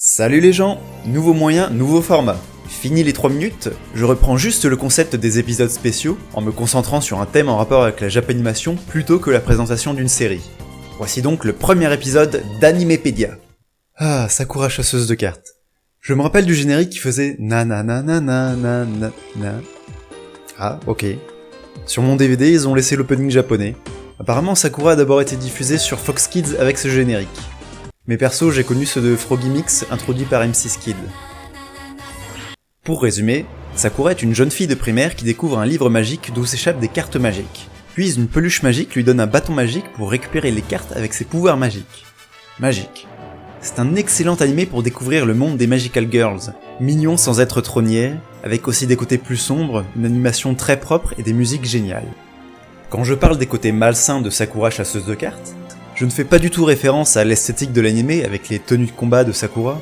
Salut les gens, nouveau moyen, nouveau format. Fini les 3 minutes, je reprends juste le concept des épisodes spéciaux en me concentrant sur un thème en rapport avec la Japanimation plutôt que la présentation d'une série. Voici donc le premier épisode d'Animépédia. Ah, Sakura chasseuse de cartes. Je me rappelle du générique qui faisait na na na na na na na na. Ah, ok. Sur mon DVD, ils ont laissé l'opening japonais. Apparemment, Sakura a d'abord été diffusé sur Fox Kids avec ce générique. Mais perso, j'ai connu ceux de Froggy Mix introduits par M6 Kid. Pour résumer, Sakura est une jeune fille de primaire qui découvre un livre magique d'où s'échappent des cartes magiques. Puis une peluche magique lui donne un bâton magique pour récupérer les cartes avec ses pouvoirs magiques. Magique. C'est un excellent animé pour découvrir le monde des Magical Girls. Mignon sans être trop niais, avec aussi des côtés plus sombres, une animation très propre et des musiques géniales. Quand je parle des côtés malsains de Sakura chasseuse de cartes, je ne fais pas du tout référence à l'esthétique de l'animé avec les tenues de combat de Sakura,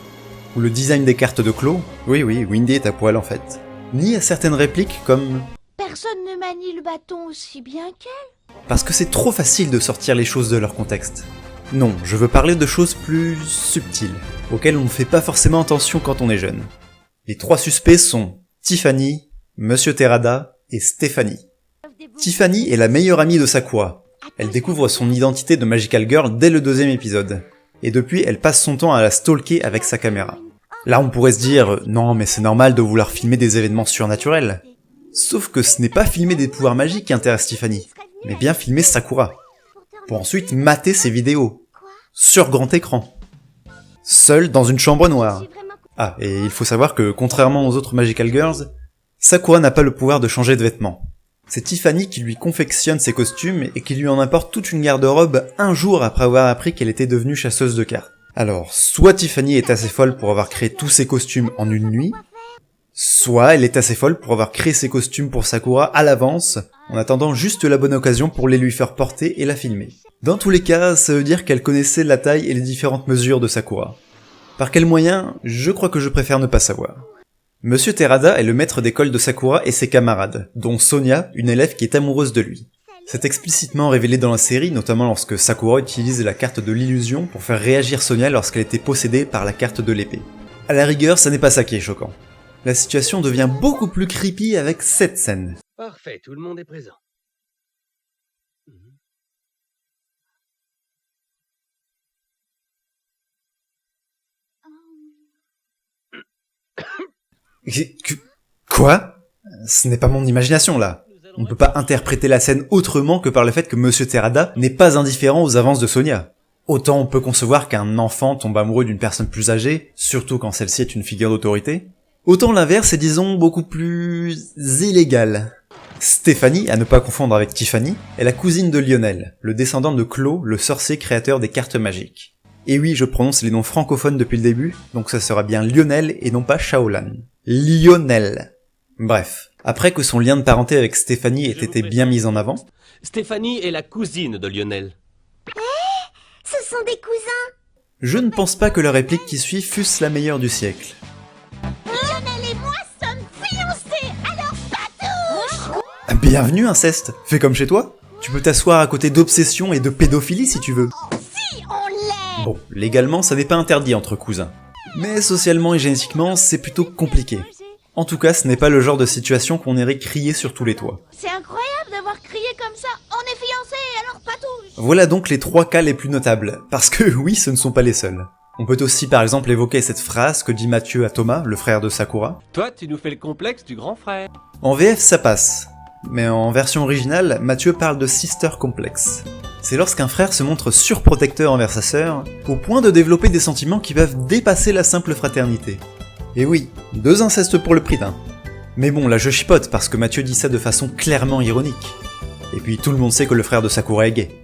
ou le design des cartes de Claw, oui, Windy est à poil en fait, ni à certaines répliques comme « Personne ne manie le bâton aussi bien qu'elle » parce que c'est trop facile de sortir les choses de leur contexte. Non, je veux parler de choses plus subtiles, auxquelles on ne fait pas forcément attention quand on est jeune. Les 3 suspects sont Tiffany, Monsieur Terada et Stéphanie. Tiffany est la meilleure amie de Sakura. Elle découvre son identité de Magical Girl dès le 2e épisode, et depuis elle passe son temps à la stalker avec sa caméra. Là on pourrait se dire, non mais c'est normal de vouloir filmer des événements surnaturels. Sauf que ce n'est pas filmer des pouvoirs magiques qui intéressent Tiffany, mais bien filmer Sakura, pour ensuite mater ses vidéos, sur grand écran, seule dans une chambre noire. Ah, et il faut savoir que contrairement aux autres Magical Girls, Sakura n'a pas le pouvoir de changer de vêtements. C'est Tiffany qui lui confectionne ses costumes et qui lui en apporte toute une garde-robe un jour après avoir appris qu'elle était devenue chasseuse de cartes. Alors, soit Tiffany est assez folle pour avoir créé tous ses costumes en une nuit, soit elle est assez folle pour avoir créé ses costumes pour Sakura à l'avance, en attendant juste la bonne occasion pour les lui faire porter et la filmer. Dans tous les cas, ça veut dire qu'elle connaissait la taille et les différentes mesures de Sakura. Par quel moyen, je crois que je préfère ne pas savoir. Monsieur Terada est le maître d'école de Sakura et ses camarades, dont Sonia, une élève qui est amoureuse de lui. C'est explicitement révélé dans la série, notamment lorsque Sakura utilise la carte de l'illusion pour faire réagir Sonia lorsqu'elle était possédée par la carte de l'épée. À la rigueur, ça n'est pas ça qui est choquant. La situation devient beaucoup plus creepy avec cette scène. Parfait, tout le monde est présent. Quoi ? Ce n'est pas mon imagination là. On ne peut pas interpréter la scène autrement que par le fait que Monsieur Terada n'est pas indifférent aux avances de Sonia. Autant on peut concevoir qu'un enfant tombe amoureux d'une personne plus âgée, surtout quand celle-ci est une figure d'autorité. Autant l'inverse est disons beaucoup plus illégal. Stéphanie, à ne pas confondre avec Tiffany, est la cousine de Lionel, le descendant de Claw, le sorcier créateur des cartes magiques. Et oui, je prononce les noms francophones depuis le début, donc ça sera bien Lionel et non pas Shaolan. Lionel. Bref, après que son lien de parenté avec Stéphanie ait été bien mis en avant... Stéphanie est la cousine de Lionel. Ce sont des cousins. Je ne pense pas que la réplique qui suit fût la meilleure du siècle. Lionel et moi sommes fiancés, alors pas touche. Bienvenue inceste, fais comme chez toi. Tu peux t'asseoir à côté d'obsession et de pédophilie si tu veux. Si, on l'est. Bon, légalement ça n'est pas interdit entre cousins. Mais socialement et génétiquement, c'est plutôt compliqué. En tout cas, ce n'est pas le genre de situation qu'on irait crier sur tous les toits. C'est incroyable d'avoir crié comme ça. On est fiancés, alors pas touche. Voilà donc les 3 cas les plus notables, parce que oui, ce ne sont pas les seuls. On peut aussi par exemple évoquer cette phrase que dit Mathieu à Thomas, le frère de Sakura. Toi, tu nous fais le complexe du grand frère. En VF, ça passe. Mais en version originale, Mathieu parle de sister complex. C'est lorsqu'un frère se montre surprotecteur envers sa sœur, au point de développer des sentiments qui peuvent dépasser la simple fraternité. Et oui, 2 incestes pour le prix d'un. Mais bon, là je chipote parce que Mathieu dit ça de façon clairement ironique. Et puis tout le monde sait que le frère de Sakura est gay.